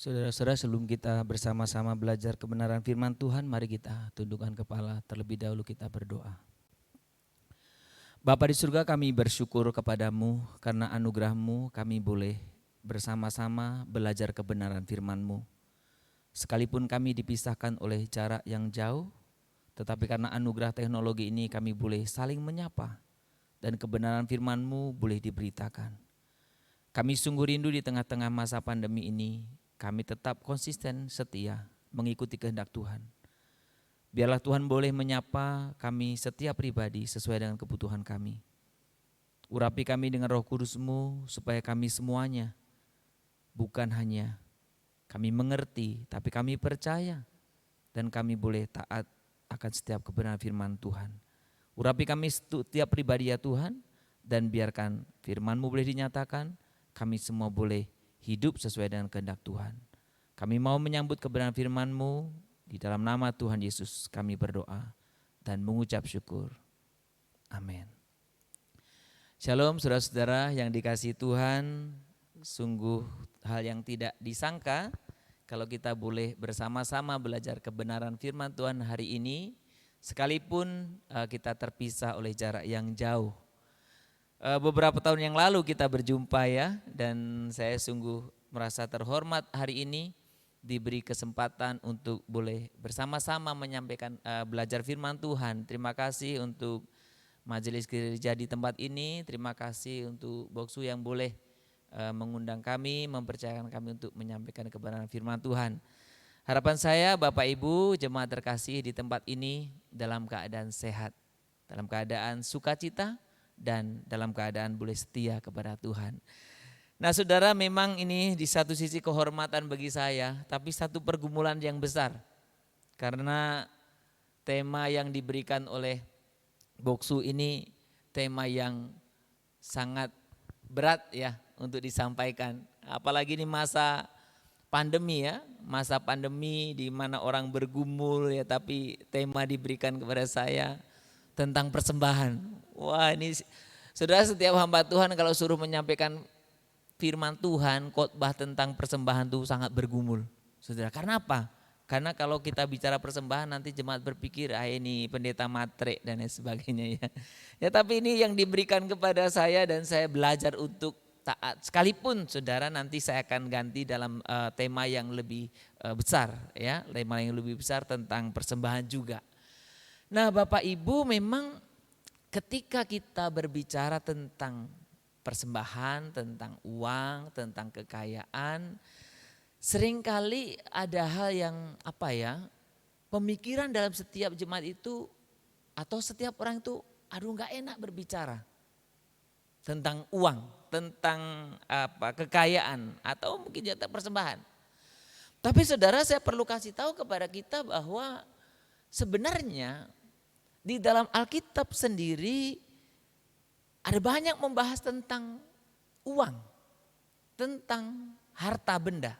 Saudara-saudara, sebelum kita bersama-sama belajar kebenaran firman Tuhan, mari kita tundukkan kepala, terlebih dahulu kita berdoa. Bapa di surga, kami bersyukur kepadamu karena anugerah-Mu kami boleh bersama-sama belajar kebenaran firman-Mu. Sekalipun kami dipisahkan oleh jarak yang jauh, tetapi karena anugerah teknologi ini kami boleh saling menyapa dan kebenaran firman-Mu boleh diberitakan. Kami sungguh rindu di tengah-tengah masa pandemi ini, kami tetap konsisten setia mengikuti kehendak Tuhan. Biarlah Tuhan boleh menyapa kami setiap pribadi sesuai dengan kebutuhan kami. Urapi kami dengan Roh Kudus-Mu supaya kami semuanya bukan hanya kami mengerti, tapi kami percaya dan kami boleh taat akan setiap kebenaran firman Tuhan. Urapi kami setiap pribadi ya Tuhan, dan biarkan firman-Mu boleh dinyatakan, kami semua boleh hidup sesuai dengan kehendak Tuhan. Kami mau menyambut kebenaran firman-Mu, di dalam nama Tuhan Yesus kami berdoa dan mengucap syukur. Amin. Shalom saudara-saudara yang dikasihi Tuhan, sungguh hal yang tidak disangka kalau kita boleh bersama-sama belajar kebenaran firman Tuhan hari ini, sekalipun kita terpisah oleh jarak yang jauh. Beberapa tahun yang lalu kita berjumpa ya, dan saya sungguh merasa terhormat hari ini diberi kesempatan untuk boleh bersama-sama menyampaikan belajar firman Tuhan. Terima kasih untuk majelis gereja di tempat ini, terima kasih untuk Boksu yang boleh mengundang kami, mempercayakan kami untuk menyampaikan kebenaran firman Tuhan. Harapan saya Bapak Ibu jemaat terkasih di tempat ini dalam keadaan sehat, dalam keadaan sukacita, dan dalam keadaan boleh setia kepada Tuhan. Nah saudara, memang ini di satu sisi kehormatan bagi saya, tapi satu pergumulan yang besar. Karena tema yang diberikan oleh Boksu ini tema yang sangat berat ya untuk disampaikan. Apalagi di masa pandemi ya, masa pandemi di mana orang bergumul ya, tapi tema diberikan kepada saya tentang persembahan. Wah ini saudara, setiap hamba Tuhan kalau suruh menyampaikan firman Tuhan, khotbah tentang persembahan itu sangat bergumul. Saudara, karena apa? Karena kalau kita bicara persembahan nanti jemaat berpikir ini pendeta matre dan lain sebagainya ya. Ya tapi ini yang diberikan kepada saya dan saya belajar untuk taat. Sekalipun saudara nanti saya akan ganti dalam tema yang lebih besar ya, tema yang lebih besar tentang persembahan juga. Nah Bapak Ibu, memang ketika kita berbicara tentang persembahan, tentang uang, tentang kekayaan, seringkali ada hal yang pemikiran dalam setiap jemaat itu atau setiap orang itu gak enak berbicara tentang uang, tentang kekayaan atau mungkin jatah persembahan. Tapi saudara, saya perlu kasih tahu kepada kita bahwa sebenarnya di dalam Alkitab sendiri ada banyak membahas tentang uang, tentang harta benda.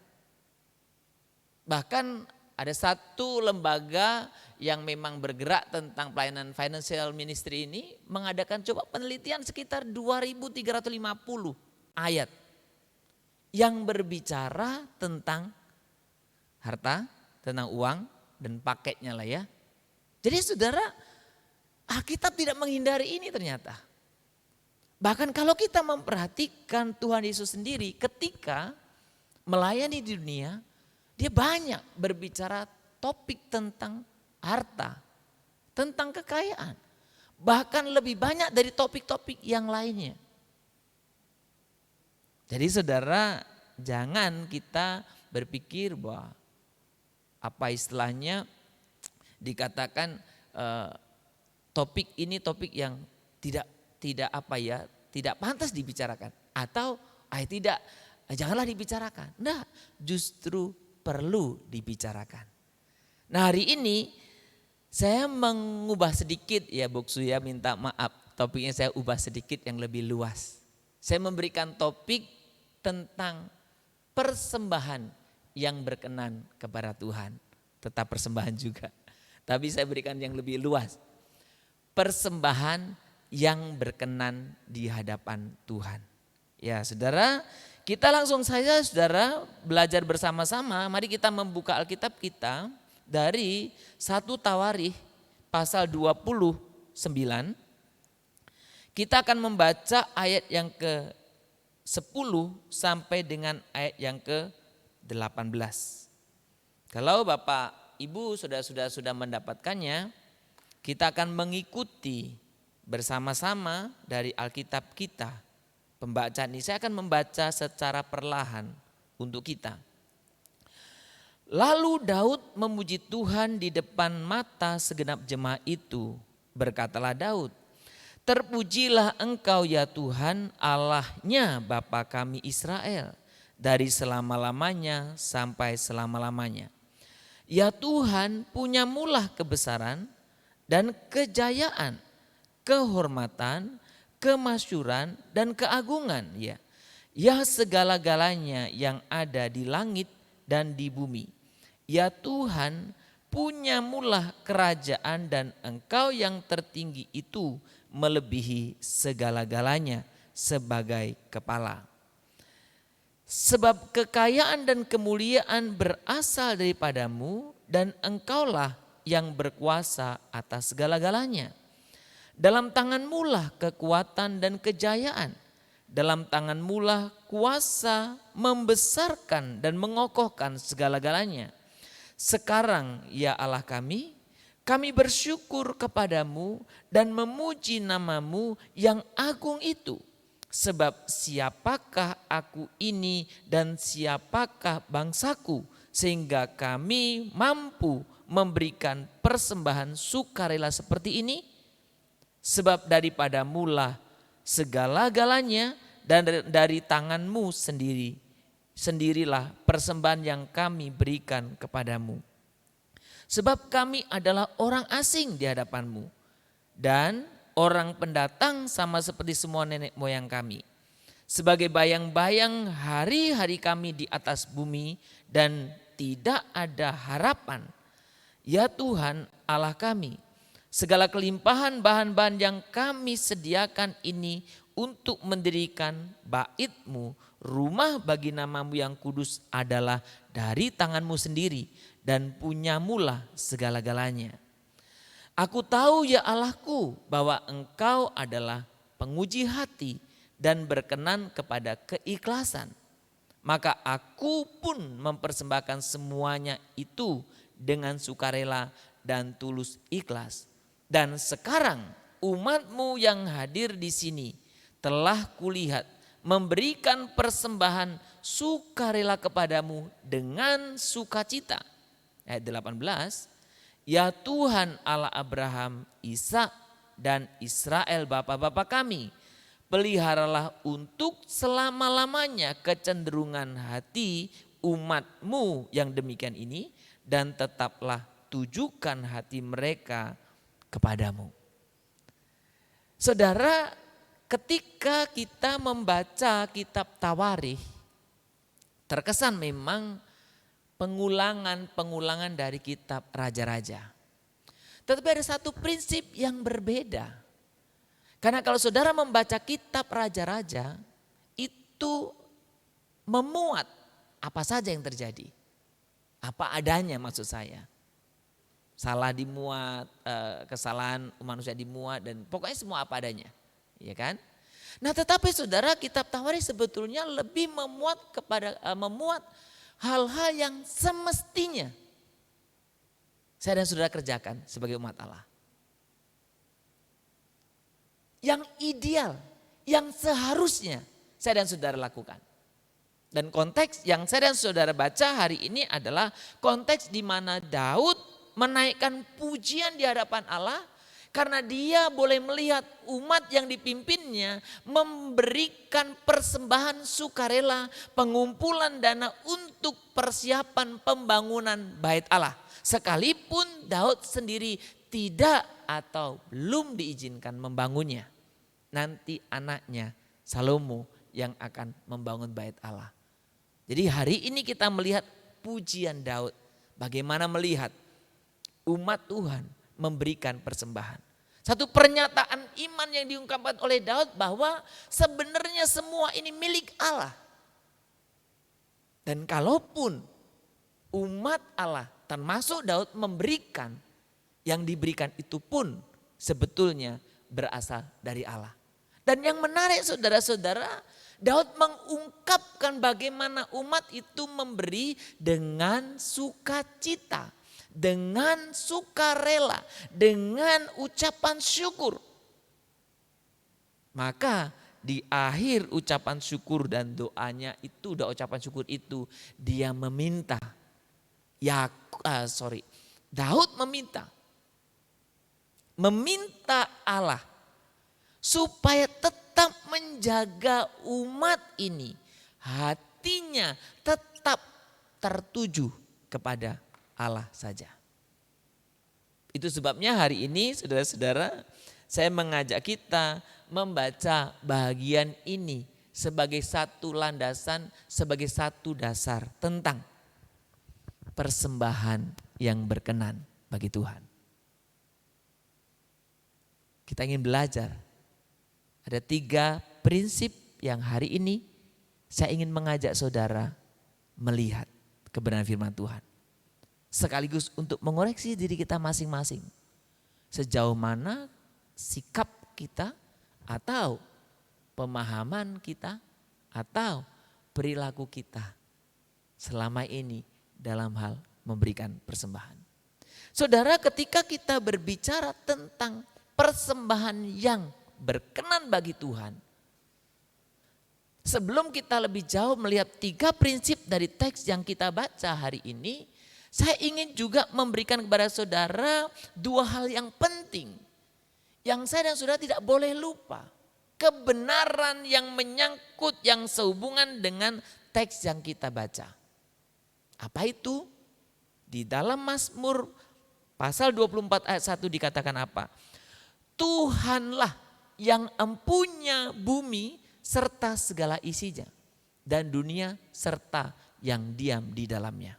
Bahkan ada satu lembaga yang memang bergerak tentang pelayanan financial ministry ini mengadakan coba penelitian sekitar 2.350 ayat yang berbicara tentang harta, tentang uang dan paketnya lah ya. Jadi saudara, Alkitab tidak menghindari ini ternyata. Bahkan kalau kita memperhatikan Tuhan Yesus sendiri ketika melayani di dunia, dia banyak berbicara topik tentang harta, tentang kekayaan. Bahkan lebih banyak dari topik-topik yang lainnya. Jadi saudara, jangan kita berpikir bahwa istilahnya dikatakan topik ini topik yang tidak pantas dibicarakan atau janganlah dibicarakan. Nah, justru perlu dibicarakan. Nah, hari ini saya mengubah sedikit ya Boksu ya, minta maaf. Topiknya saya ubah sedikit yang lebih luas. Saya memberikan topik tentang persembahan yang berkenan kepada Tuhan. Tetap persembahan juga. Tapi saya berikan yang lebih luas. Persembahan yang berkenan di hadapan Tuhan. Ya saudara, Kita langsung saja saudara belajar bersama-sama. Mari kita membuka Alkitab kita dari 1 Tawarikh pasal 29. Kita akan membaca ayat yang ke-10 sampai dengan ayat yang ke-18. Kalau Bapak Ibu sudah mendapatkannya, kita akan mengikuti bersama-sama dari Alkitab kita. Pembacaan ini saya akan membaca secara perlahan untuk kita. Lalu Daud memuji Tuhan di depan mata segenap jemaat itu. Berkatalah Daud, "Terpujilah Engkau ya Tuhan, Allahnya Bapa kami Israel, dari selama-lamanya sampai selama-lamanya. Ya Tuhan, punyamulah kebesaran dan kejayaan, kehormatan, kemasyuran dan keagungan, ya. Ya segala-galanya yang ada di langit dan di bumi. Ya Tuhan, punyamulah kerajaan dan Engkau yang tertinggi itu melebihi segala-galanya sebagai kepala. Sebab kekayaan dan kemuliaan berasal daripadamu dan Engkaulah yang berkuasa atas segala-galanya. Dalam tanganmulah kekuatan dan kejayaan. Dalam tanganmulah kuasa membesarkan dan mengokohkan segala-galanya. Sekarang ya Allah kami bersyukur kepadamu dan memuji namamu yang agung itu. Sebab siapakah aku ini dan siapakah bangsaku sehingga kami mampu memberikan persembahan sukarela seperti ini? Sebab daripadamulah segala-galanya dan dari tanganmu sendirilah persembahan yang kami berikan kepadamu. Sebab kami adalah orang asing di hadapanmu dan orang pendatang sama seperti semua nenek moyang kami. Sebagai bayang-bayang hari-hari kami di atas bumi dan tidak ada harapan. Ya Tuhan Allah kami, segala kelimpahan bahan-bahan yang kami sediakan ini untuk mendirikan bait-Mu, rumah bagi namamu yang kudus adalah dari tanganmu sendiri dan punyamulah segala-galanya. Aku tahu ya Allahku bahwa Engkau adalah penguji hati dan berkenan kepada keikhlasan. Maka aku pun mempersembahkan semuanya itu dengan sukarela dan tulus ikhlas. Dan sekarang umat-Mu yang hadir di sini telah kulihat memberikan persembahan sukarela kepadamu dengan sukacita. Ayat 18. Ya Tuhan Allah Abraham, Ishak dan Israel bapa-bapa kami, peliharalah untuk selama-lamanya kecenderungan hati umat-Mu yang demikian ini dan tetaplah tujukan hati mereka kepadamu. Saudara, ketika kita membaca kitab Tawarikh, terkesan memang pengulangan dari kitab raja-raja. Tetapi ada satu prinsip yang berbeda. Karena kalau saudara membaca kitab raja-raja, itu memuat apa saja yang terjadi. Apa adanya maksud saya. Salah dimuat, kesalahan manusia dimuat dan pokoknya semua apa adanya. Ya kan? Nah tetapi saudara, kitab Tawarikh sebetulnya lebih memuat hal-hal yang semestinya saya dan saudara kerjakan sebagai umat Allah. Yang ideal, yang seharusnya saya dan saudara lakukan. Dan konteks yang saya dan saudara baca hari ini adalah konteks di mana Daud menaikkan pujian di hadapan Allah karena dia boleh melihat umat yang dipimpinnya memberikan persembahan sukarela, pengumpulan dana untuk persiapan pembangunan bait Allah. Sekalipun Daud sendiri tidak atau belum diizinkan membangunnya. Nanti anaknya Salomo yang akan membangun bait Allah. Jadi hari ini kita melihat pujian Daud. Bagaimana melihat umat Tuhan memberikan persembahan. Satu pernyataan iman yang diungkapkan oleh Daud bahwa sebenarnya semua ini milik Allah. Dan kalaupun umat Allah termasuk Daud memberikan, yang diberikan itu pun sebetulnya berasal dari Allah. Dan yang menarik saudara-saudara, Daud mengungkapkan bagaimana umat itu memberi dengan sukacita, dengan sukarela, dengan ucapan syukur. Maka di akhir ucapan syukur dan doanya itu, ucapan syukur itu dia meminta, Daud meminta Allah supaya tetap menjaga umat ini, hatinya tetap tertuju kepada Allah saja. Itu sebabnya hari ini saudara-saudara, saya mengajak kita membaca bagian ini sebagai satu landasan, sebagai satu dasar tentang persembahan yang berkenan bagi Tuhan. Kita ingin belajar. Ada 3 prinsip yang hari ini saya ingin mengajak saudara melihat kebenaran firman Tuhan. Sekaligus untuk mengoreksi diri kita masing-masing. Sejauh mana sikap kita atau pemahaman kita atau perilaku kita selama ini dalam hal memberikan persembahan. Saudara, ketika kita berbicara tentang persembahan yang berkenan bagi Tuhan, sebelum kita lebih jauh melihat 3 prinsip dari teks yang kita baca hari ini, saya ingin juga memberikan kepada saudara 2 hal yang penting yang saya dan saudara tidak boleh lupa. Kebenaran yang menyangkut, yang sehubungan dengan teks yang kita baca. Apa itu? Di dalam Mazmur pasal 24 ayat 1 dikatakan apa? Tuhanlah yang empunya bumi serta segala isinya, dan dunia serta yang diam di dalamnya.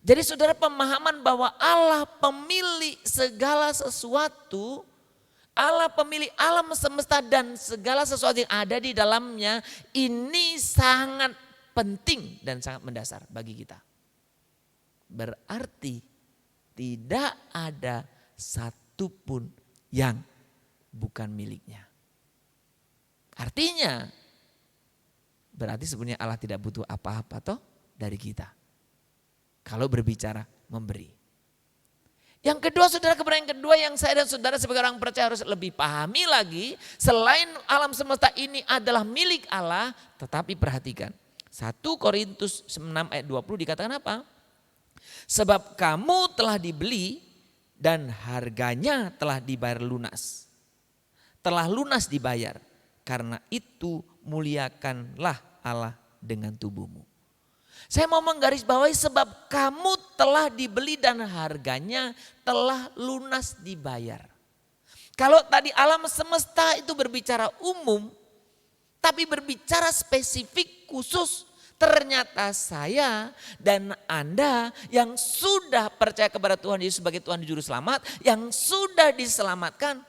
Jadi saudara, pemahaman bahwa Allah pemilik segala sesuatu, Allah pemilik alam semesta dan segala sesuatu yang ada di dalamnya, ini sangat penting dan sangat mendasar bagi kita. Berarti tidak ada satupun yang bukan miliknya. Artinya berarti sebenarnya Allah tidak butuh apa-apa toh dari kita. Kalau berbicara memberi. Yang kedua saudara, kebenaran yang kedua yang saya dan saudara sebagai orang percaya harus lebih pahami lagi. Selain alam semesta ini adalah milik Allah, tetapi perhatikan. 1 Korintus 6 ayat 20 dikatakan apa? Sebab kamu telah dibeli dan harganya telah dibayar lunas. Telah lunas dibayar. Karena itu muliakanlah Allah dengan tubuhmu. Saya mau menggarisbawahi sebab kamu telah dibeli dan harganya telah lunas dibayar. Kalau tadi alam semesta itu berbicara umum, tapi berbicara spesifik khusus, ternyata saya dan Anda yang sudah percaya kepada Tuhan Yesus sebagai Tuhan dan Juru Selamat, yang sudah diselamatkan,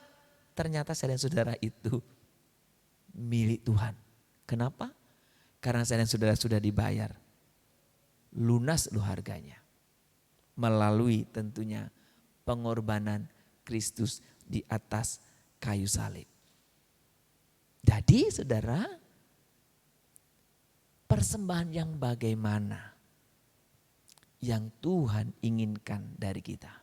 ternyata saya dan saudara itu milik Tuhan. Kenapa? Karena saya dan saudara sudah dibayar. Lunas loh harganya. Melalui tentunya pengorbanan Kristus di atas kayu salib. Jadi saudara, persembahan yang bagaimana yang Tuhan inginkan dari kita?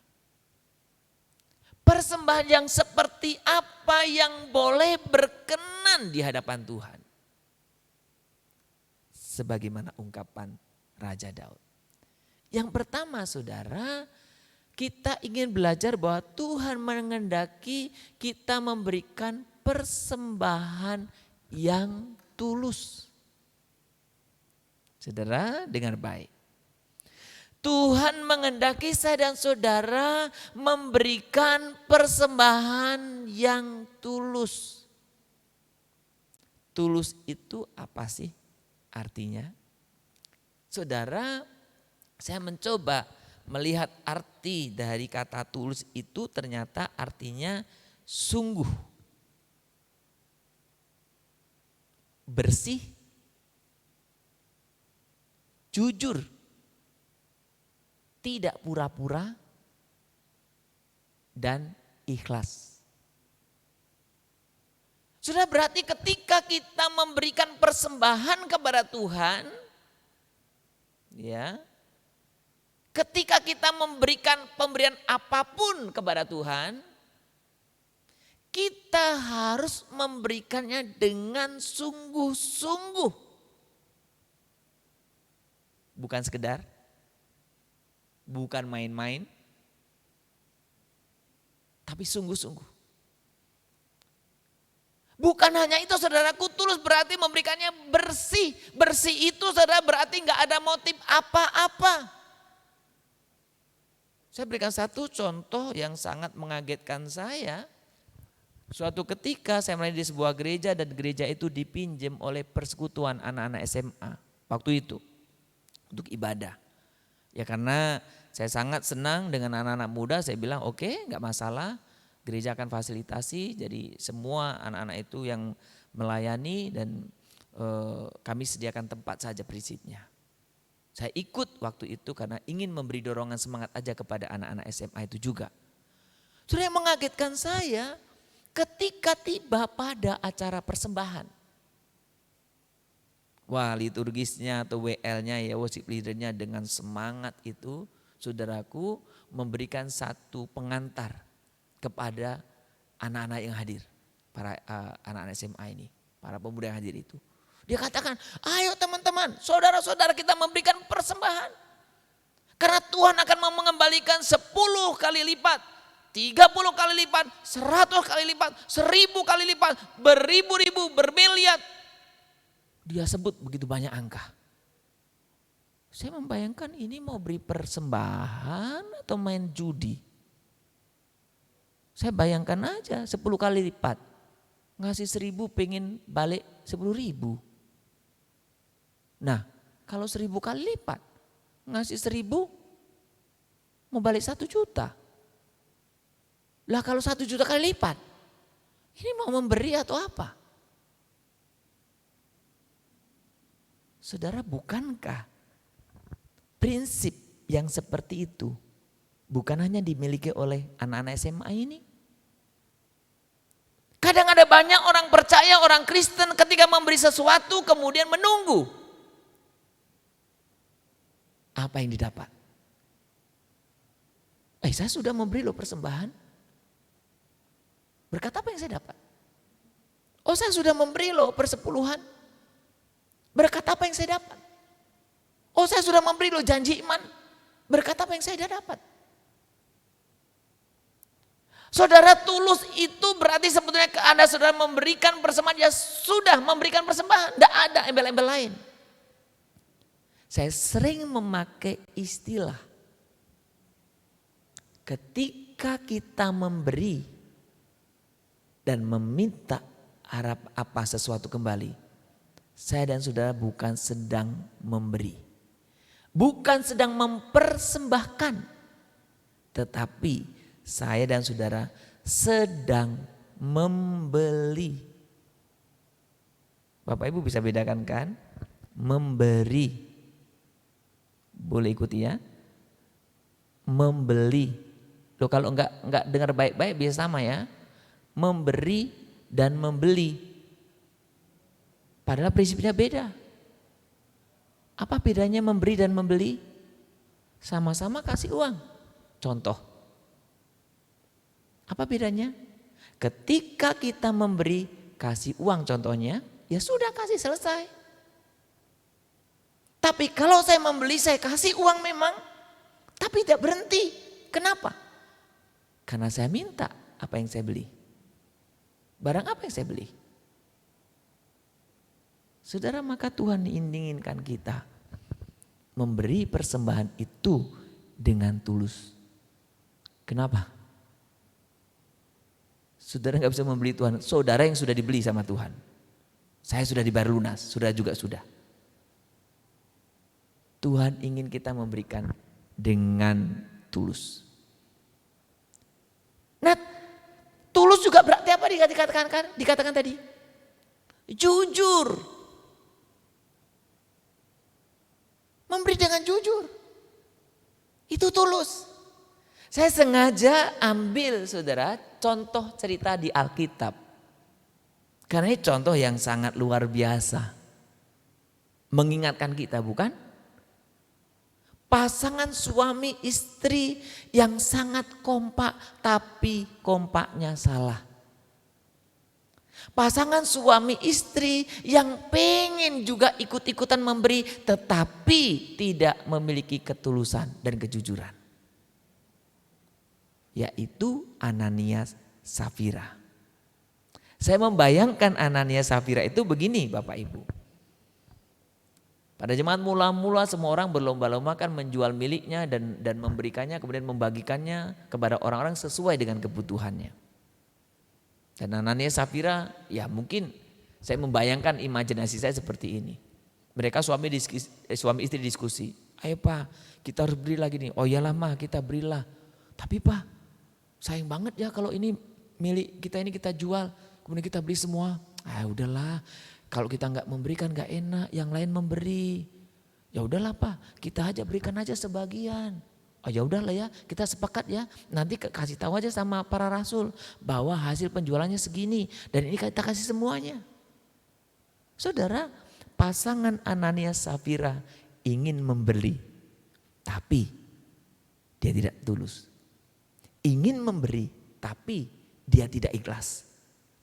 Persembahan yang seperti apa yang boleh berkenan di hadapan Tuhan? Sebagaimana ungkapan Raja Daud. Yang pertama saudara, kita ingin belajar bahwa Tuhan menghendaki kita memberikan persembahan yang tulus. Saudara dengar baik. Tuhan menghendaki saya dan saudara memberikan persembahan yang tulus. Tulus itu apa sih artinya? Saudara, saya mencoba melihat arti dari kata tulus itu, ternyata artinya sungguh, bersih, jujur, tidak pura-pura, dan ikhlas. Sudah berarti ketika kita memberikan persembahan kepada Tuhan, ya, ketika kita memberikan pemberian apapun kepada Tuhan, kita harus memberikannya dengan sungguh-sungguh. Bukan sekedar, bukan main-main, tapi sungguh-sungguh. Bukan hanya itu saudaraku, tulus berarti memberikannya bersih. Bersih itu saudara berarti enggak ada motif apa-apa. Saya berikan satu contoh yang sangat mengagetkan saya. Suatu ketika saya melayani di sebuah gereja dan gereja itu dipinjam oleh persekutuan anak-anak SMA waktu itu untuk ibadah. Ya karena saya sangat senang dengan anak-anak muda, saya bilang oke, enggak masalah. Gereja akan fasilitasi, jadi semua anak-anak itu yang melayani dan kami sediakan tempat saja prinsipnya. Saya ikut waktu itu karena ingin memberi dorongan semangat aja kepada anak-anak SMA itu juga. Sudah yang mengagetkan saya ketika tiba pada acara persembahan. Wah, liturgisnya atau WL-nya ya, worship leader-nya dengan semangat itu, saudaraku, memberikan satu pengantar kepada anak-anak yang hadir, para anak-anak SMA ini, para pemuda yang hadir itu. Dia katakan, ayo teman-teman, saudara-saudara kita memberikan persembahan. Karena Tuhan akan mengembalikan 10 kali lipat, 30 kali lipat, 100 kali lipat, 1000 kali lipat, beribu-ribu, bermiliar. Dia sebut begitu banyak angka. Saya membayangkan ini mau beri persembahan atau main judi. Saya bayangkan aja 10 kali lipat. Ngasih 1000 pengen balik 10.000. Nah kalau 1000 kali lipat. Ngasih 1000 mau balik 1 juta. Lah kalau 1 juta kali lipat. Ini mau memberi atau apa? Saudara, bukankah prinsip yang seperti itu bukan hanya dimiliki oleh anak-anak SMA ini? Kadang ada banyak orang percaya, orang Kristen ketika memberi sesuatu kemudian menunggu. Apa yang didapat? Saya sudah memberi loh persembahan. Berkat apa yang saya dapat? Oh, saya sudah memberi loh persepuluhan. Berkat apa yang saya dapat? Oh, saya sudah memberi loh janji iman. Berkat apa yang saya dapat? Saudara, tulus itu berarti sebetulnya Anda saudara memberikan persembahan, ya sudah memberikan persembahan, tidak ada embel-embel lain. Saya sering memakai istilah ketika kita memberi dan meminta harap apa sesuatu kembali, saya dan saudara bukan sedang memberi, bukan sedang mempersembahkan, tetapi saya dan saudara sedang membeli. Bapak Ibu bisa bedakan kan? Memberi. Boleh ikuti ya? Membeli. Loh kalau enggak dengar baik-baik bisa sama ya. Memberi dan membeli. Padahal prinsipnya beda. Apa bedanya memberi dan membeli? Sama-sama kasih uang. Contoh. Apa bedanya? Ketika kita memberi, kasih uang contohnya, ya sudah kasih selesai. Tapi kalau saya membeli, saya kasih uang memang, tapi tidak berhenti. Kenapa? Karena saya minta apa yang saya beli. Barang apa yang saya beli? Saudara, maka Tuhan menginginkan kita memberi persembahan itu dengan tulus. Kenapa? Saudara gak bisa membeli Tuhan, saudara yang sudah dibeli sama Tuhan. Saya sudah dibayar lunas, saudara juga sudah. Tuhan ingin kita memberikan dengan tulus. Nah, tulus juga berarti apa dikatakan tadi? Jujur. Memberi dengan jujur. Itu tulus. Saya sengaja ambil saudara contoh cerita di Alkitab. Karena ini contoh yang sangat luar biasa. Mengingatkan kita bukan? Pasangan suami istri yang sangat kompak tapi kompaknya salah. Pasangan suami istri yang pengen juga ikut-ikutan memberi tetapi tidak memiliki ketulusan dan kejujuran. Yaitu Ananias Safira. Saya membayangkan Ananias Safira itu begini Bapak Ibu. Pada zaman mula-mula semua orang berlomba-lomba kan menjual miliknya dan memberikannya kemudian membagikannya kepada orang-orang sesuai dengan kebutuhannya. Dan Ananias Safira ya mungkin saya membayangkan imajinasi saya seperti ini. Mereka suami istri diskusi. Ayo Pak kita harus beri lagi nih. Oh iyalah mah kita berilah. Tapi Pak sayang banget ya kalau ini milik kita ini kita jual. Kemudian kita beli semua. Ah udahlah kalau kita nggak memberikan nggak enak. Yang lain memberi. Ya udahlah Pak kita aja berikan aja sebagian. Oh ya udahlah ya, kita sepakat ya. Nanti kasih tahu aja sama para rasul bahwa hasil penjualannya segini dan ini kita kasih semuanya. Saudara, pasangan Ananias Safira ingin membeli, tapi dia tidak tulus. Ingin memberi, tapi dia tidak ikhlas.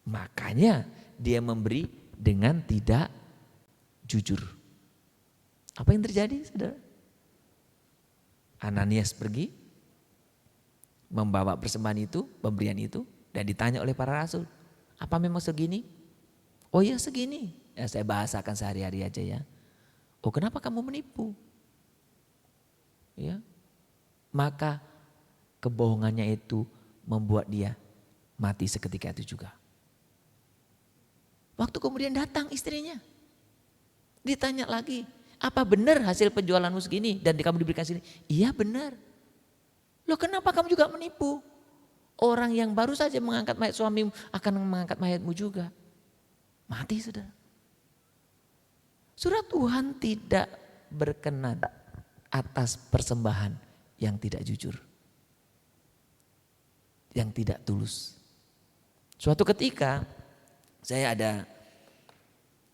Makanya dia memberi dengan tidak jujur. Apa yang terjadi, saudara? Ananias pergi membawa persembahan itu, pemberian itu dan ditanya oleh para rasul. Apa memang segini? Oh ya segini. Ya saya bahasakan sehari-hari aja ya. Oh kenapa kamu menipu? Ya. Maka kebohongannya itu membuat dia mati seketika itu juga. Waktu kemudian datang istrinya. Ditanya lagi. Apa benar hasil penjualanmu segini dan kamu diberikan segini? Iya benar. Loh kenapa kamu juga menipu? Orang yang baru saja mengangkat mayat suamimu akan mengangkat mayatmu juga. Mati saudara. Saudara Tuhan tidak berkenan atas persembahan yang tidak jujur. Yang tidak tulus. Suatu ketika saya ada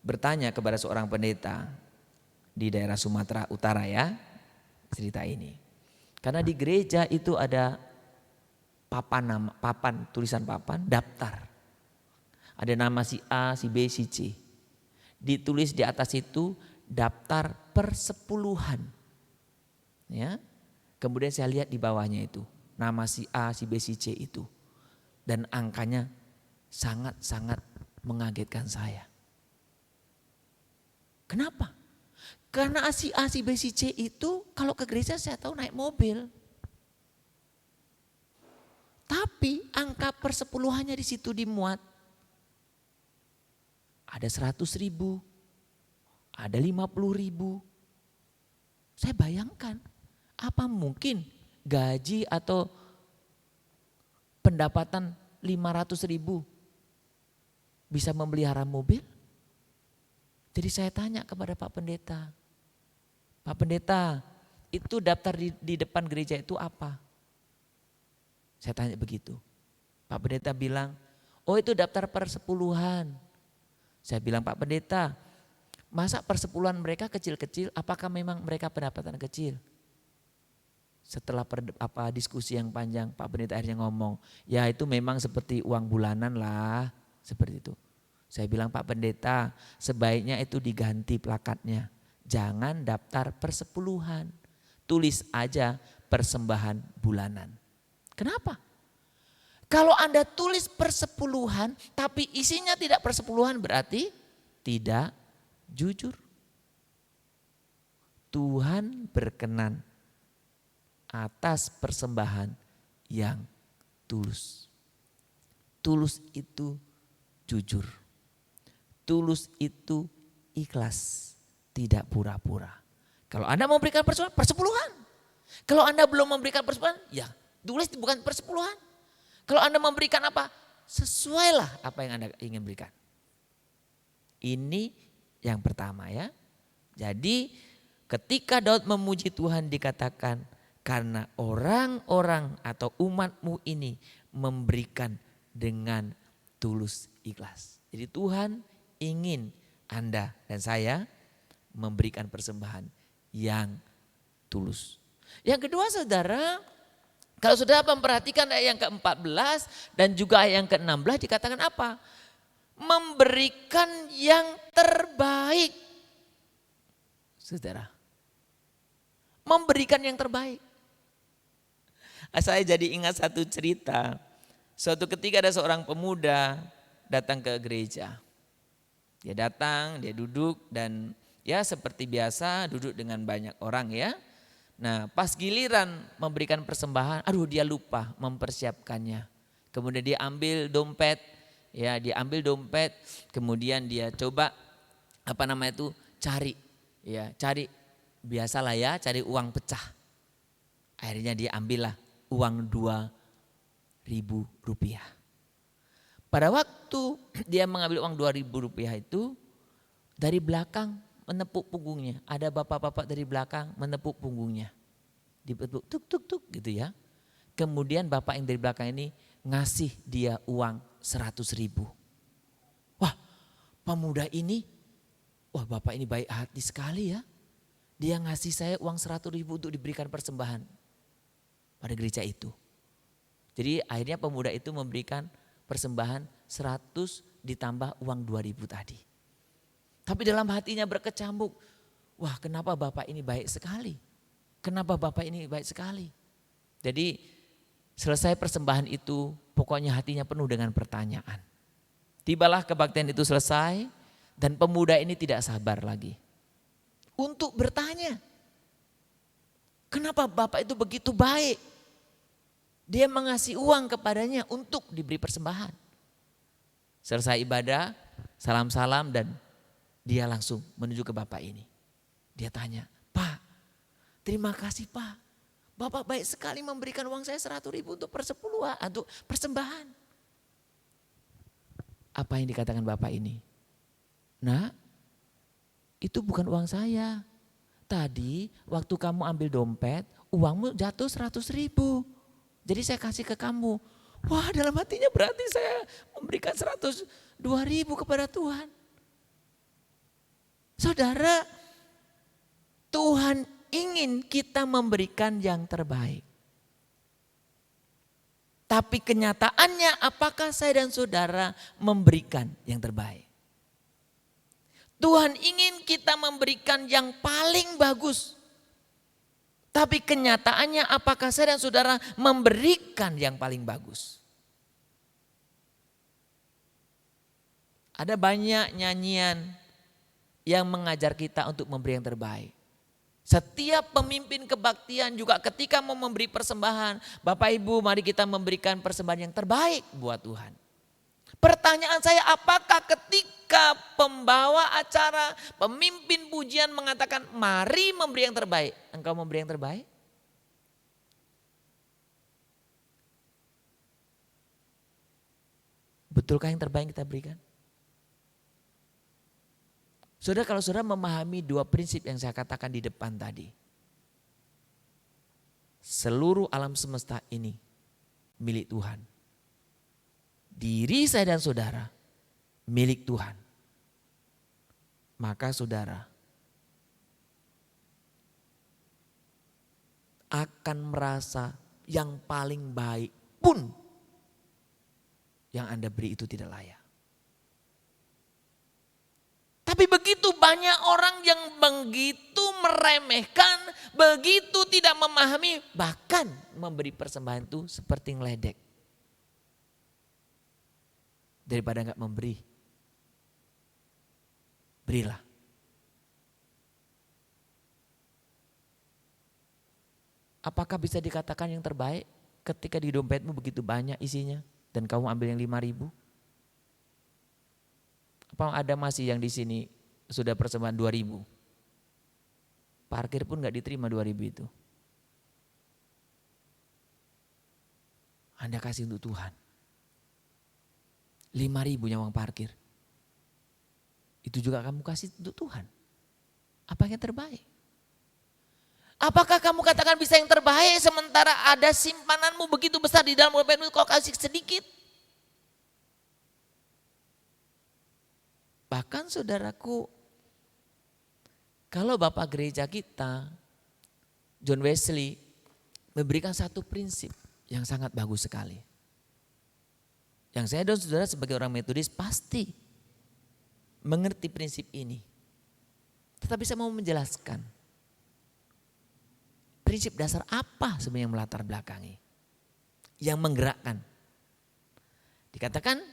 bertanya kepada seorang pendeta di daerah Sumatera Utara ya cerita ini. Karena di gereja itu ada tulisan papan, daftar. Ada nama si A, si B, si C. Ditulis di atas itu daftar persepuluhan. Ya. Kemudian saya lihat di bawahnya itu nama si A, si B, si C itu. Dan angkanya sangat-sangat mengagetkan saya. Kenapa? Karena si A, si B, si C itu kalau ke gereja saya tahu naik mobil. Tapi angka persepuluhannya di situ dimuat. Ada 100.000, ada 50.000. Saya bayangkan apa mungkin gaji atau pendapatan 500.000 bisa memelihara mobil? Jadi saya tanya kepada Pak Pendeta. Pak Pendeta, itu daftar di depan gereja itu apa? Saya tanya begitu. Pak Pendeta bilang, oh itu daftar persepuluhan. Saya bilang, Pak Pendeta, masa persepuluhan mereka kecil-kecil, apakah memang mereka pendapatan kecil? Setelah diskusi yang panjang, Pak Pendeta akhirnya ngomong, ya itu memang seperti uang bulanan lah, seperti itu. Saya bilang, Pak Pendeta, sebaiknya itu diganti plakatnya. Jangan daftar persepuluhan, tulis aja persembahan bulanan. Kenapa? Kalau Anda tulis persepuluhan tapi isinya tidak persepuluhan berarti tidak jujur. Tuhan berkenan atas persembahan yang tulus. Tulus itu jujur. Tulus itu ikhlas. Tidak pura-pura. Kalau Anda memberikan persepuluhan. Kalau Anda belum memberikan persepuluhan, ya tulis bukan persepuluhan. Kalau Anda memberikan apa, sesuailah apa yang Anda ingin berikan. Ini yang pertama ya. Jadi Ketika Daud memuji Tuhan dikatakan, karena orang-orang atau umatmu ini memberikan dengan tulus ikhlas. Jadi Tuhan ingin Anda dan saya memberikan persembahan yang tulus. Yang kedua saudara, kalau saudara memperhatikan ayat yang ke-14 dan juga ayat yang ke-16 dikatakan apa? Memberikan yang terbaik. Saudara, memberikan yang terbaik. Saya jadi ingat satu cerita. Suatu ketika ada seorang pemuda datang ke gereja. Dia datang, dia duduk dan ya seperti biasa duduk dengan banyak orang ya. Nah pas giliran memberikan persembahan, aduh dia lupa mempersiapkannya. Kemudian dia ambil dompet, ya dia ambil dompet, kemudian dia coba cari, ya cari biasalah ya cari uang pecah. Akhirnya dia ambillah uang 2.000 rupiah. Pada waktu dia mengambil uang 2.000 rupiah itu, dari belakang menepuk punggungnya. Ada bapak-bapak dari belakang menepuk punggungnya. Dipepuk tuk tuk tuk gitu ya. Kemudian bapak yang dari belakang ini ngasih dia uang 100.000. Wah pemuda ini, wah bapak ini baik hati sekali ya. Dia ngasih saya uang 100.000 untuk diberikan persembahan pada gereja itu. Jadi akhirnya pemuda itu memberikan persembahan 100 ditambah uang 2.000 tadi. Tapi dalam hatinya berkecamuk, wah kenapa bapak ini baik sekali? Kenapa bapak ini baik sekali? Jadi selesai persembahan itu pokoknya hatinya penuh dengan pertanyaan. Tibalah kebaktian itu selesai dan pemuda ini tidak sabar lagi untuk bertanya. Kenapa bapak itu begitu baik? Dia mengasih uang kepadanya untuk diberi persembahan. Selesai ibadah, salam-salam dan dia langsung menuju ke bapak ini. Dia tanya, Pak, terima kasih Pak. Bapak baik sekali memberikan uang saya 100.000 untuk persepuluhan, untuk persembahan. Apa yang dikatakan bapak ini? Nah, itu bukan uang saya. Tadi waktu kamu ambil dompet, uangmu jatuh 100.000. Jadi saya kasih ke kamu. Wah dalam hatinya berarti saya memberikan 102.000 kepada Tuhan. Saudara, Tuhan ingin kita memberikan yang terbaik. Tapi kenyataannya apakah saya dan saudara memberikan yang terbaik? Tuhan ingin kita memberikan yang paling bagus. Tapi kenyataannya apakah saya dan saudara memberikan yang paling bagus? Ada banyak nyanyian yang mengajar kita untuk memberi yang terbaik. Setiap pemimpin kebaktian juga ketika mau memberi persembahan, Bapak Ibu mari kita memberikan persembahan yang terbaik buat Tuhan. Pertanyaan saya, apakah ketika pembawa acara, pemimpin pujian mengatakan mari memberi yang terbaik, engkau memberi yang terbaik? Betulkah yang terbaik kita berikan? Saudara, kalau saudara memahami dua prinsip yang saya katakan di depan tadi. Seluruh alam semesta ini milik Tuhan. Diri saya dan saudara milik Tuhan. Maka saudara akan merasa yang paling baik pun yang Anda beri itu tidak layak. Tapi begitu banyak orang yang begitu meremehkan, begitu tidak memahami, bahkan memberi persembahan itu seperti ngeledek. Daripada enggak memberi, berilah. Apakah bisa dikatakan yang terbaik ketika di dompetmu begitu banyak isinya dan kamu ambil yang 5.000? Apa ada masih yang di sini sudah persembahan 2.000? Parkir pun enggak diterima 2.000 itu. Anda kasih untuk Tuhan. 5.000 uang parkir. Itu juga kamu kasih untuk Tuhan. Apa yang terbaik? Apakah kamu katakan bisa yang terbaik sementara ada simpananmu begitu besar di dalam dompetmu kau kasih sedikit? Bahkan saudaraku, kalau Bapak gereja kita, John Wesley, memberikan satu prinsip yang sangat bagus sekali. Yang saya dan saudara sebagai orang Metodis pasti mengerti prinsip ini. Tetapi saya mau menjelaskan. Prinsip dasar apa sebenarnya yang melatar belakangi? Yang menggerakkan. Dikatakan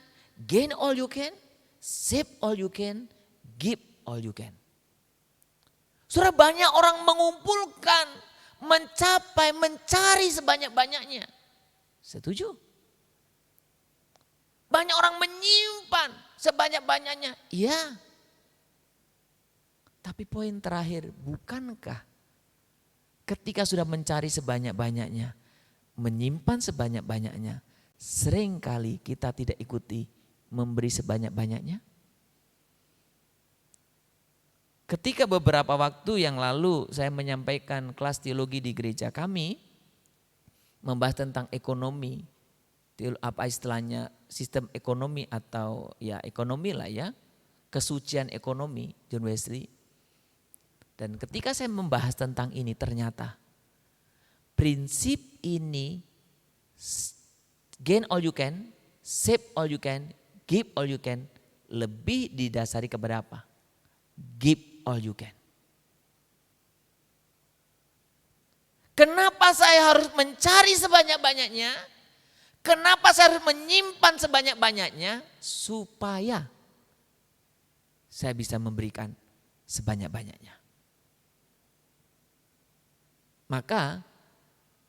gain all you can, save all you can, give all you can. Saudara, banyak orang mengumpulkan, mencapai, mencari sebanyak-banyaknya. Setuju? Banyak orang menyimpan sebanyak-banyaknya. Iya. Tapi poin terakhir, bukankah ketika sudah mencari sebanyak-banyaknya, menyimpan sebanyak-banyaknya, seringkali kita tidak ikuti memberi sebanyak-banyaknya? Ketika beberapa waktu yang lalu saya menyampaikan kelas teologi di gereja kami, membahas tentang ekonomi, apa istilahnya, sistem ekonomi atau ya ekonomi lah ya, kesucian ekonomi John Wesley. Dan ketika saya membahas tentang ini ternyata prinsip ini gain all you can, save all you can, give all you can lebih didasari kepada apa? Give all you can. Kenapa saya harus mencari sebanyak-banyaknya? Kenapa saya harus menyimpan sebanyak-banyaknya? Supaya saya bisa memberikan sebanyak-banyaknya. Maka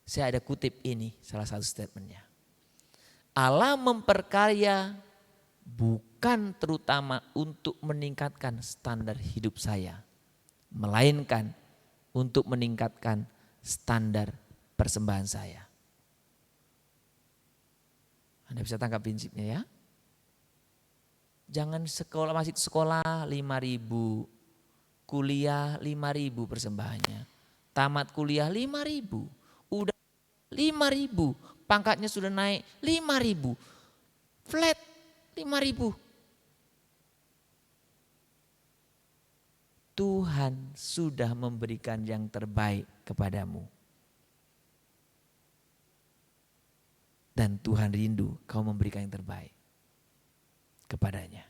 saya ada kutip ini salah satu statementnya. Allah memperkaya bukan terutama untuk meningkatkan standar hidup saya. Melainkan untuk meningkatkan standar persembahan saya. Anda bisa tangkap prinsipnya ya. Jangan masih sekolah 5.000, kuliah 5.000 persembahannya. Tamat kuliah 5.000, udah 5.000, pangkatnya sudah naik 5.000, flat 5.000. Tuhan sudah memberikan yang terbaik kepadamu. Dan Tuhan rindu kau memberikan yang terbaik kepadanya.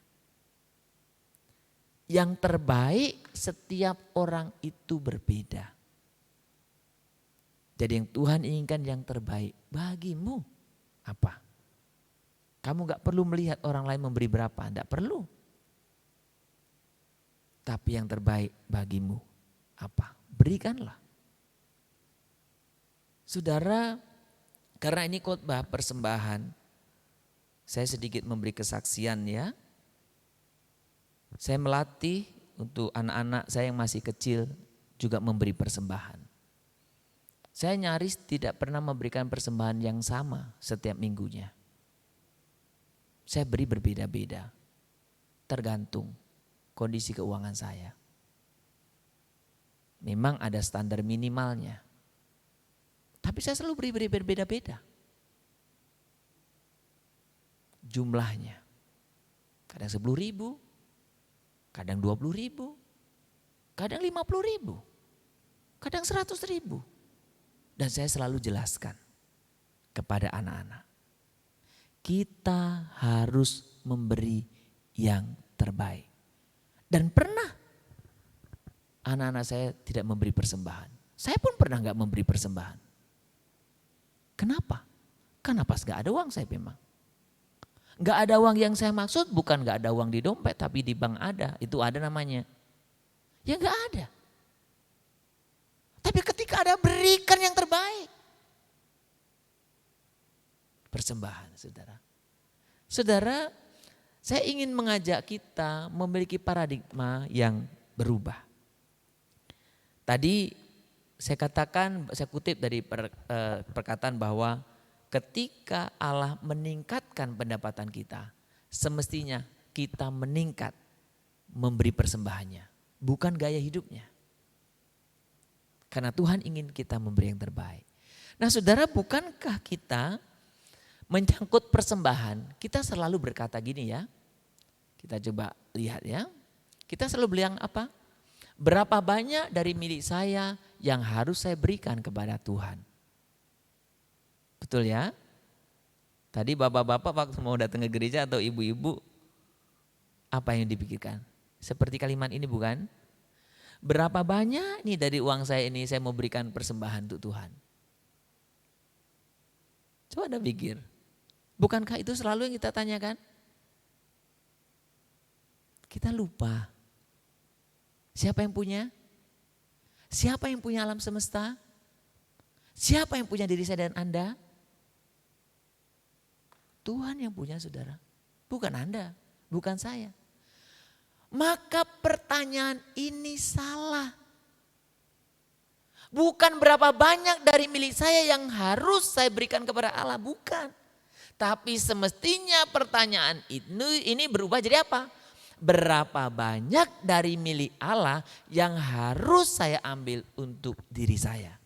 Yang terbaik setiap orang itu berbeda. Jadi yang Tuhan inginkan yang terbaik bagimu apa? Kamu gak perlu melihat orang lain memberi berapa, gak perlu. Tapi yang terbaik bagimu apa? Berikanlah. Saudara, karena ini khotbah persembahan, saya sedikit memberi kesaksian ya. Saya melatih untuk anak-anak saya yang masih kecil juga memberi persembahan. Saya nyaris tidak pernah memberikan persembahan yang sama setiap minggunya. Saya beri berbeda-beda, tergantung kondisi keuangan saya. Memang ada standar minimalnya, tapi saya selalu beri berbeda-beda. Jumlahnya, kadang 10.000, kadang 20.000, kadang 50.000, kadang 100.000. Dan saya selalu jelaskan kepada anak-anak, kita harus memberi yang terbaik. Dan pernah anak-anak saya tidak memberi persembahan. Saya pun pernah gak memberi persembahan. Kenapa? Karena pas gak ada uang saya memang. Gak ada uang yang saya maksud bukan gak ada uang di dompet, tapi di bank ada. Itu ada namanya. Ya gak ada. Tapi ketika ada, berikan yang terbaik. Persembahan, saudara. Saudara, saya ingin mengajak kita memiliki paradigma yang berubah. Tadi saya katakan, saya kutip dari perkataan bahwa ketika Allah meningkatkan pendapatan kita, semestinya kita meningkat memberi persembahannya, bukan gaya hidupnya. Karena Tuhan ingin kita memberi yang terbaik. Nah saudara, bukankah kita menyangkut persembahan, kita selalu berkata gini ya. Kita coba lihat ya. Kita selalu bilang apa? Berapa banyak dari milik saya yang harus saya berikan kepada Tuhan? Betul ya? Tadi bapak-bapak waktu mau datang ke gereja atau ibu-ibu, apa yang dipikirkan? Seperti kalimat ini bukan? Berapa banyak nih dari uang saya ini saya mau berikan persembahan untuk Tuhan? Coba Anda pikir. Bukankah itu selalu yang kita tanyakan? Kita lupa. Siapa yang punya? Siapa yang punya alam semesta? Siapa yang punya diri saya dan Anda? Tuhan yang punya saudara. Bukan Anda, bukan saya. Maka pertanyaan ini salah. Bukan berapa banyak dari milik saya yang harus saya berikan kepada Allah, bukan. Tapi semestinya pertanyaan ini berubah jadi apa? Berapa banyak dari milik Allah yang harus saya ambil untuk diri saya?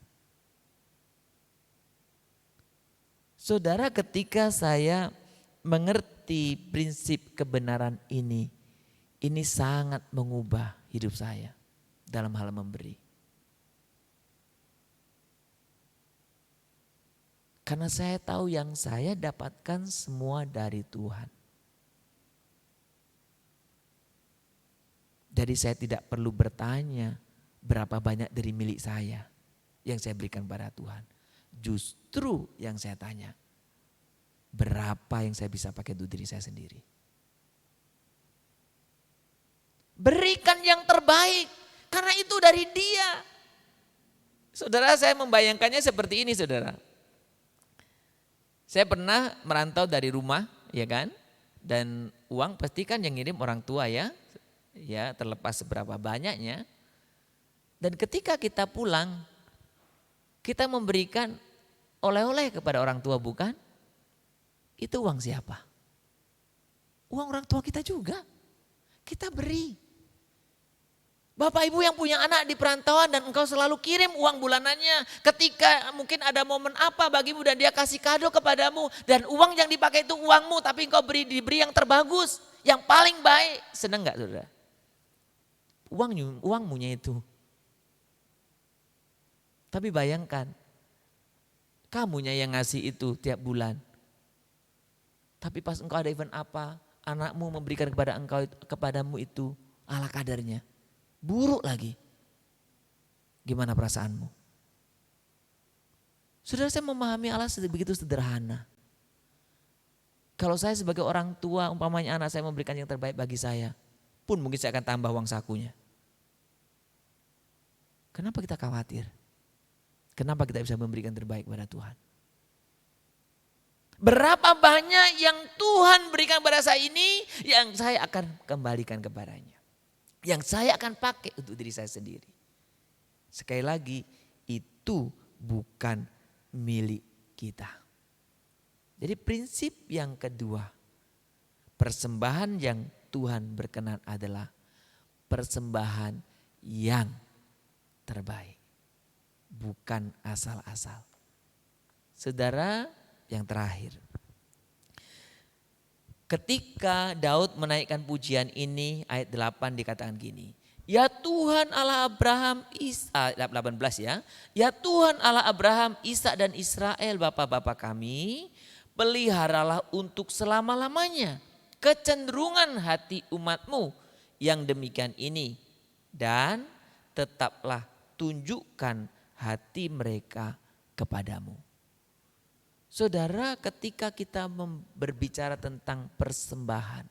Saudara, ketika saya mengerti prinsip kebenaran ini sangat mengubah hidup saya dalam hal memberi. Karena saya tahu yang saya dapatkan semua dari Tuhan. Jadi saya tidak perlu bertanya berapa banyak dari milik saya yang saya berikan pada Tuhan. Justru yang saya tanya, berapa yang saya bisa pakai untuk diri saya sendiri. Berikan yang terbaik, karena itu dari Dia. Saudara, saya membayangkannya seperti ini saudara. Saya pernah merantau dari rumah, ya kan? Dan uang pasti kan yang ngirim orang tua ya. Ya, terlepas seberapa banyaknya. Dan ketika kita pulang, kita memberikan oleh-oleh kepada orang tua, bukan? Itu uang siapa? Uang orang tua kita juga. Kita beri. Bapak ibu yang punya anak di perantauan dan engkau selalu kirim uang bulanannya. Ketika mungkin ada momen apa bagimu dan dia kasih kado kepadamu. Dan uang yang dipakai itu uangmu, tapi engkau diberi yang terbagus. Yang paling baik. Senang gak saudara? Uangmunya itu. Tapi bayangkan, kamunya yang ngasih itu tiap bulan. Tapi pas engkau ada event apa, anakmu memberikan kepadamu itu ala kadarnya. Buruk lagi. Gimana perasaanmu? Saudara, saya memahami Allah begitu sederhana. Kalau saya sebagai orang tua, umpamanya anak saya memberikan yang terbaik bagi saya, pun mungkin saya akan tambah uang sakunya. Kenapa kita khawatir? Kenapa kita bisa memberikan terbaik kepada Tuhan? Berapa banyak yang Tuhan berikan pada saya ini yang saya akan kembalikan kepadanya. Yang saya akan pakai untuk diri saya sendiri. Sekali lagi, itu bukan milik kita. Jadi prinsip yang kedua, persembahan yang Tuhan berkenan adalah persembahan yang terbaik. Bukan asal-asal. Saudara, yang terakhir. Ketika Daud menaikkan pujian ini, ayat 8 dikatakan gini. Ya Tuhan Allah Abraham, 18 ya. Ya Tuhan Allah Abraham, Ishak dan Israel bapak-bapak kami, peliharalah untuk selama-lamanya kecenderungan hati umatmu yang demikian ini. Dan tetaplah tunjukkan hati mereka kepadamu. Saudara, ketika kita berbicara tentang persembahan,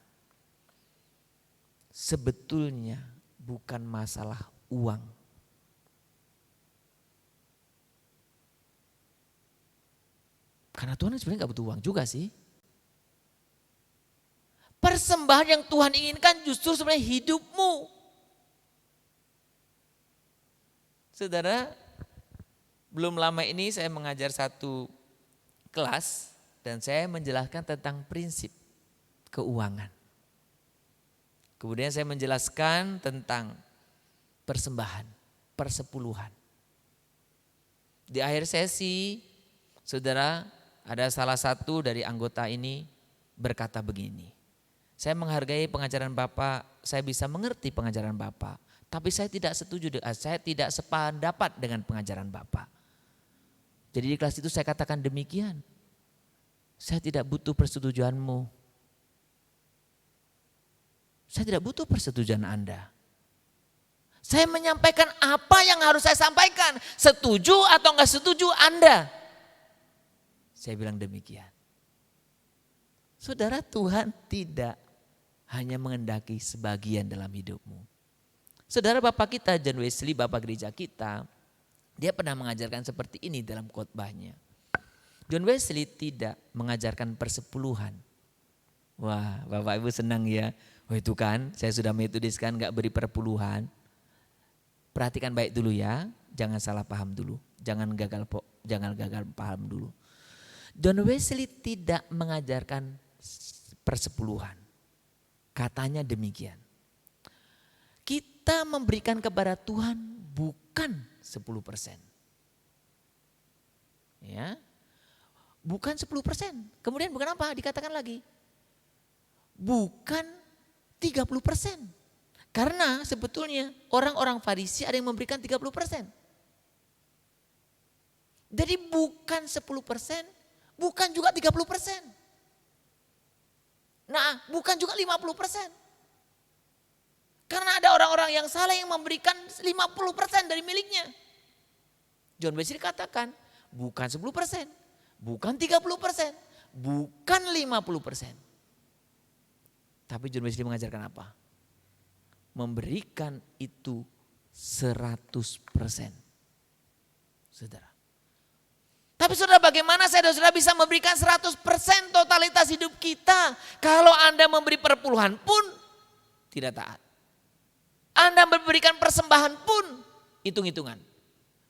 sebetulnya bukan masalah uang. Karena Tuhan sebenarnya gak butuh uang juga sih. Persembahan yang Tuhan inginkan justru sebenarnya hidupmu. Saudara, belum lama ini saya mengajar satu kelas dan saya menjelaskan tentang prinsip keuangan. Kemudian saya menjelaskan tentang persembahan, persepuluhan. Di akhir sesi, saudara, ada salah satu dari anggota ini berkata begini, saya menghargai pengajaran Bapak, saya bisa mengerti pengajaran Bapak, tapi saya tidak saya tidak sependapat dengan pengajaran Bapak. Jadi di kelas itu saya katakan demikian, saya tidak butuh persetujuanmu. Saya tidak butuh persetujuan Anda. Saya menyampaikan apa yang harus saya sampaikan. Setuju atau enggak setuju Anda. Saya bilang demikian. Saudara, Tuhan tidak hanya mengendaki sebagian dalam hidupmu. Saudara, Bapak kita John Wesley, Bapak gereja kita, dia pernah mengajarkan seperti ini dalam khotbahnya. John Wesley tidak mengajarkan persepuluhan. Wah, Bapak Ibu senang ya. Oh itu kan, saya sudah metodis kan gak beri perpuluhan. Perhatikan baik dulu ya, jangan salah paham dulu. Jangan gagal paham dulu. John Wesley tidak mengajarkan persepuluhan. Katanya demikian. Kita memberikan kepada Tuhan bukan 10%. Ya. Bukan 10%. Kemudian bukan apa? Dikatakan lagi. Bukan 30%. Karena sebetulnya orang-orang Farisi ada yang memberikan 30%. Jadi bukan 10%, bukan juga 30%. Nah, bukan juga 50%. Karena ada orang-orang yang salah yang memberikan 50% dari miliknya. John Wesley katakan, bukan 10%, bukan 30%, bukan 50%. Tapi John Wesley mengajarkan apa? Memberikan itu 100%. Saudara. Tapi saudara, bagaimana saya dan saudara bisa memberikan 100% totalitas hidup kita kalau Anda memberi perpuluhan pun tidak taat. Anda memberikan persembahan pun hitung-hitungan.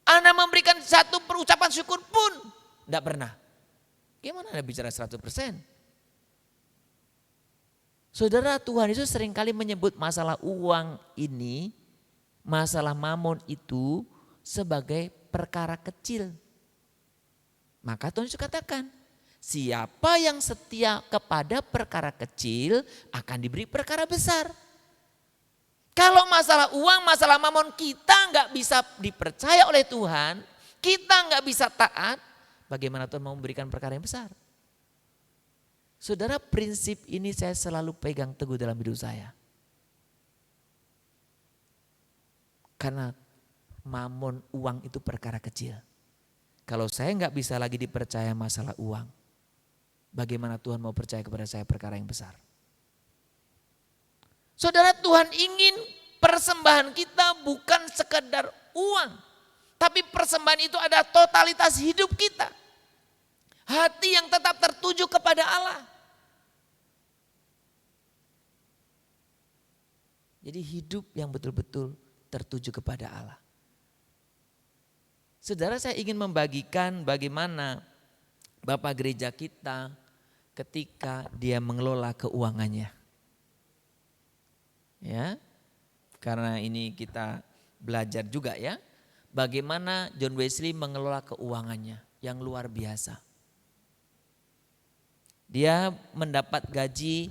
Anda memberikan satu perucapan syukur pun tidak pernah. Gimana Anda bicara 100%? Saudara, Tuhan Yesus seringkali menyebut masalah uang ini, masalah mamon itu sebagai perkara kecil. Maka Tuhan Yesus katakan, siapa yang setia kepada perkara kecil akan diberi perkara besar. Kalau masalah uang, masalah mamon kita nggak bisa dipercaya oleh Tuhan, kita nggak bisa taat, bagaimana Tuhan mau memberikan perkara yang besar? Saudara, prinsip ini saya selalu pegang teguh dalam hidup saya. Karena mamon uang itu perkara kecil. Kalau saya nggak bisa lagi dipercaya masalah uang, bagaimana Tuhan mau percaya kepada saya perkara yang besar? Saudara, Tuhan ingin persembahan kita bukan sekedar uang. Tapi persembahan itu ada totalitas hidup kita. Hati yang tetap tertuju kepada Allah. Jadi hidup yang betul-betul tertuju kepada Allah. Saudara, saya ingin membagikan bagaimana Bapak gereja kita ketika dia mengelola keuangannya. Ya, karena ini kita belajar juga ya. Bagaimana John Wesley mengelola keuangannya yang luar biasa. Dia mendapat gaji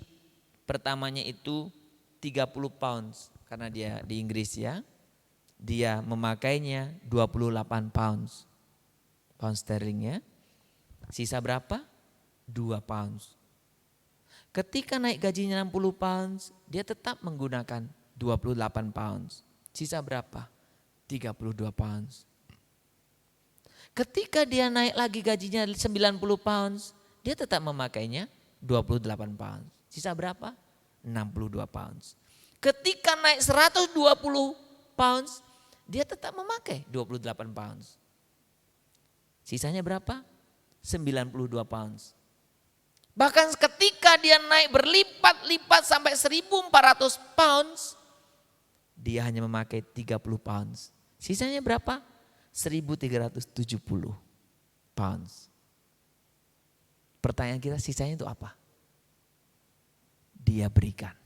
pertamanya itu 30 pounds karena dia di Inggris ya. Dia memakainya 28 pounds. Pound sterling ya. Sisa berapa? 2 pounds. Ketika naik gajinya 60 pounds, dia tetap menggunakan 28 pounds. Sisa berapa? 32 pounds. Ketika dia naik lagi gajinya 90 pounds, dia tetap memakainya 28 pounds. Sisa berapa? 62 pounds. Ketika naik 120 pounds, dia tetap memakai 28 pounds. Sisanya berapa? 92 pounds. Bahkan ketika dia naik berlipat-lipat sampai 1.400 pounds, dia hanya memakai 30 pounds. Sisanya berapa? 1.370 pounds. Pertanyaan kita, sisanya itu apa? Dia berikan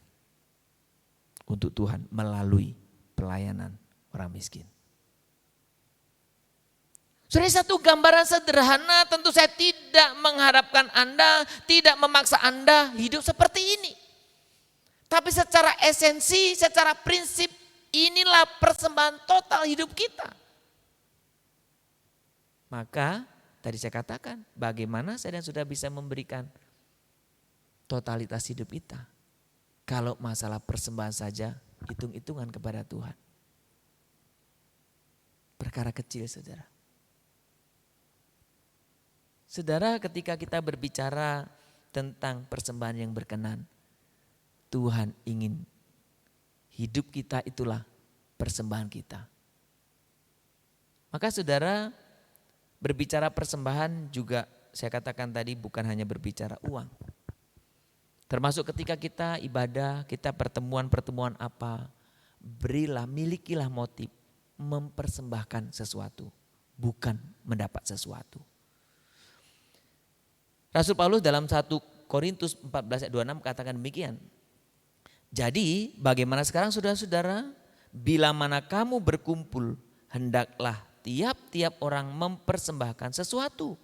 untuk Tuhan melalui pelayanan orang miskin. Saudara, satu gambaran sederhana, tentu saya tidak mengharapkan Anda, tidak memaksa Anda hidup seperti ini. Tapi secara esensi, secara prinsip, inilah persembahan total hidup kita. Maka tadi saya katakan, bagaimana saya dan saudara bisa memberikan totalitas hidup kita. Kalau masalah persembahan saja, hitung-hitungan kepada Tuhan. Perkara kecil, saudara. Saudara, ketika kita berbicara tentang persembahan yang berkenan, Tuhan ingin hidup kita itulah persembahan kita. Maka saudara, berbicara persembahan juga saya katakan tadi bukan hanya berbicara uang. Termasuk ketika kita ibadah, kita pertemuan-pertemuan apa, berilah, milikilah motif mempersembahkan sesuatu, bukan mendapat sesuatu. Rasul Paulus dalam 1 Korintus 14 ayat 26 katakan demikian. Jadi bagaimana sekarang saudara-saudara, bila mana kamu berkumpul, hendaklah tiap-tiap orang mempersembahkan sesuatu.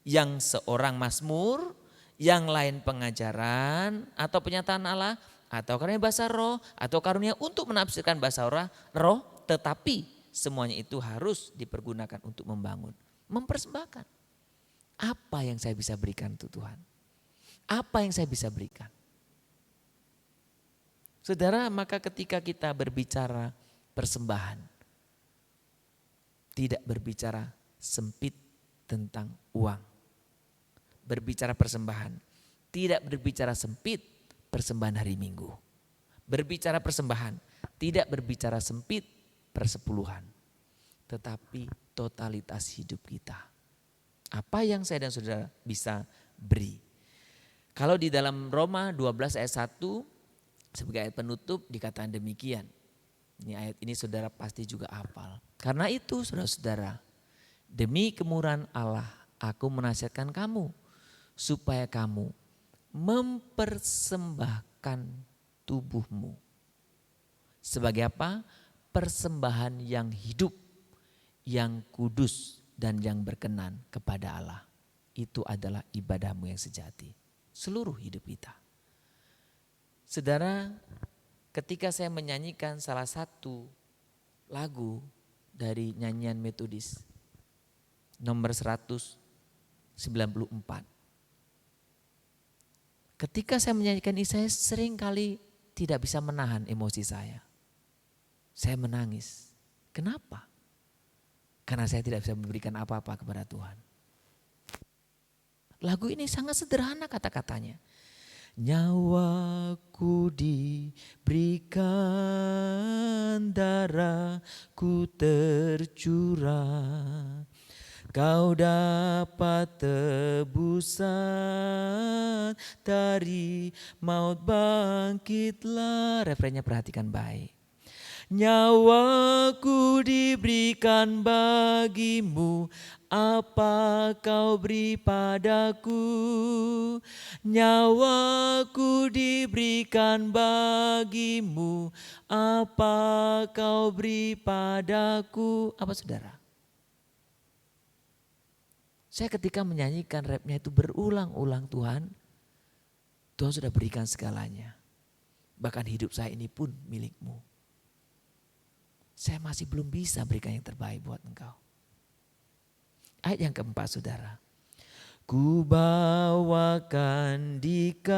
Yang seorang mazmur, yang lain pengajaran atau penyataan Allah, atau karunia bahasa roh, atau karunia untuk menafsirkan bahasa roh, tetapi semuanya itu harus dipergunakan untuk membangun, mempersembahkan. Apa yang saya bisa berikan untuk Tuhan? Apa yang saya bisa berikan? Saudara, maka ketika kita berbicara persembahan, tidak berbicara sempit tentang uang. Berbicara persembahan, tidak berbicara sempit persembahan hari Minggu. Berbicara persembahan, tidak berbicara sempit persepuluhan. Tetapi totalitas hidup kita. Apa yang saya dan saudara bisa beri. Kalau di dalam Roma 12 ayat 1 sebagai ayat penutup dikatakan demikian. Ini ayat ini saudara pasti juga hafal. Karena itu saudara-saudara, demi kemurahan Allah aku menasihatkan kamu supaya kamu mempersembahkan tubuhmu. Sebagai apa? Persembahan yang hidup, yang kudus dan yang berkenan kepada Allah. Itu adalah ibadahmu yang sejati. Seluruh hidup kita. Saudara, ketika saya menyanyikan salah satu lagu dari nyanyian Metodis nomor 194. Ketika saya menyanyikan ini saya sering kali tidak bisa menahan emosi saya. Saya menangis. Kenapa? Karena saya tidak bisa memberikan apa-apa kepada Tuhan. Lagu ini sangat sederhana kata-katanya. Nyawaku diberikan, darahku tercurah. Kau dapat tebusan, dari maut bangkitlah. Refrennya perhatikan baik. Nyawaku diberikan bagimu, apa kau beri padaku? Nyawaku diberikan bagimu, apa kau beri padaku? Apa saudara? Saya ketika menyanyikan rapnya itu berulang-ulang, Tuhan sudah berikan segalanya. Bahkan hidup saya ini pun milikmu. Saya masih belum bisa berikan yang terbaik buat engkau. Ayat yang keempat saudara. Ku bawakan dikau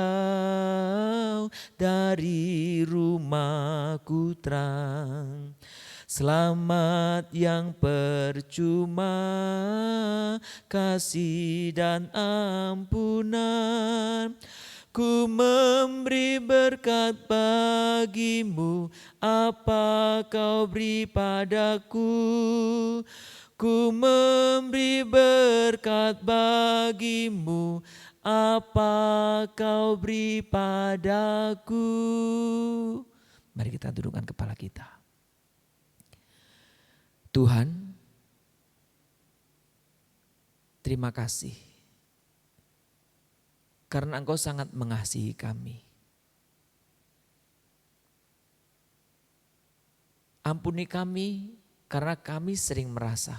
dari rumahku terang. Selamat yang percuma, kasih dan ampunan. Ku memberi berkat bagimu, apa kau beri padaku? Ku memberi berkat bagimu, apa kau beri padaku? Mari kita dudukkan kepala kita. Tuhan, terima kasih. Karena Engkau sangat mengasihi kami. Ampuni kami karena kami sering merasa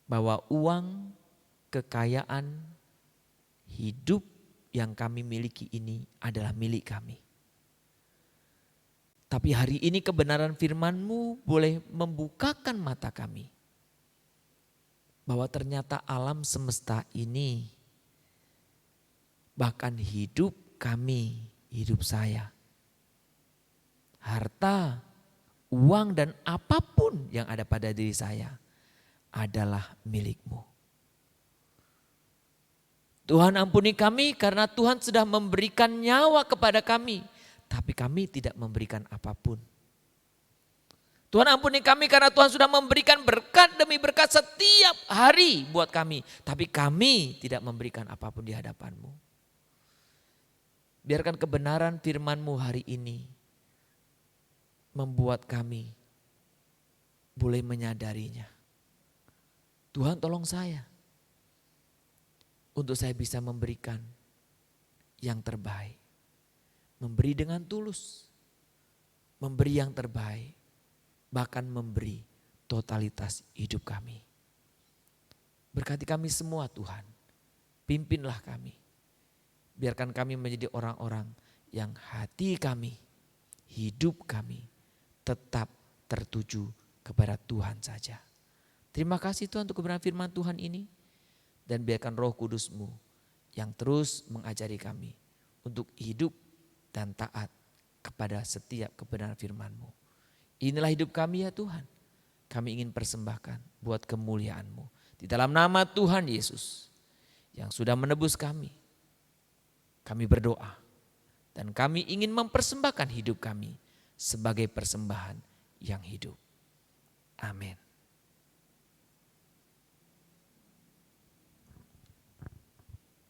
bahwa uang, kekayaan, hidup yang kami miliki ini adalah milik kami. Tapi hari ini kebenaran firman-Mu boleh membukakan mata kami. Bahwa ternyata alam semesta ini, bahkan hidup kami, hidup saya, harta, uang dan apapun yang ada pada diri saya adalah milik-Mu. Tuhan ampuni kami karena Tuhan sudah memberikan nyawa kepada kami, tapi kami tidak memberikan apapun. Tuhan ampuni kami karena Tuhan sudah memberikan berkat demi berkat setiap hari buat kami, tapi kami tidak memberikan apapun di hadapan-Mu. Biarkan kebenaran firman-Mu hari ini membuat kami boleh menyadarinya. Tuhan tolong saya untuk saya bisa memberikan yang terbaik. Memberi dengan tulus, memberi yang terbaik, bahkan memberi totalitas hidup kami. Berkati kami semua Tuhan, pimpinlah kami. Biarkan kami menjadi orang-orang yang hati kami, hidup kami tetap tertuju kepada Tuhan saja. Terima kasih Tuhan untuk kebenaran firman Tuhan ini. Dan biarkan Roh Kudus-Mu yang terus mengajari kami untuk hidup dan taat kepada setiap kebenaran firman-Mu. Inilah hidup kami ya Tuhan. Kami ingin persembahkan buat kemuliaan-Mu. Di dalam nama Tuhan Yesus yang sudah menebus kami berdoa. Dan kami ingin mempersembahkan hidup kami sebagai persembahan yang hidup. Amin.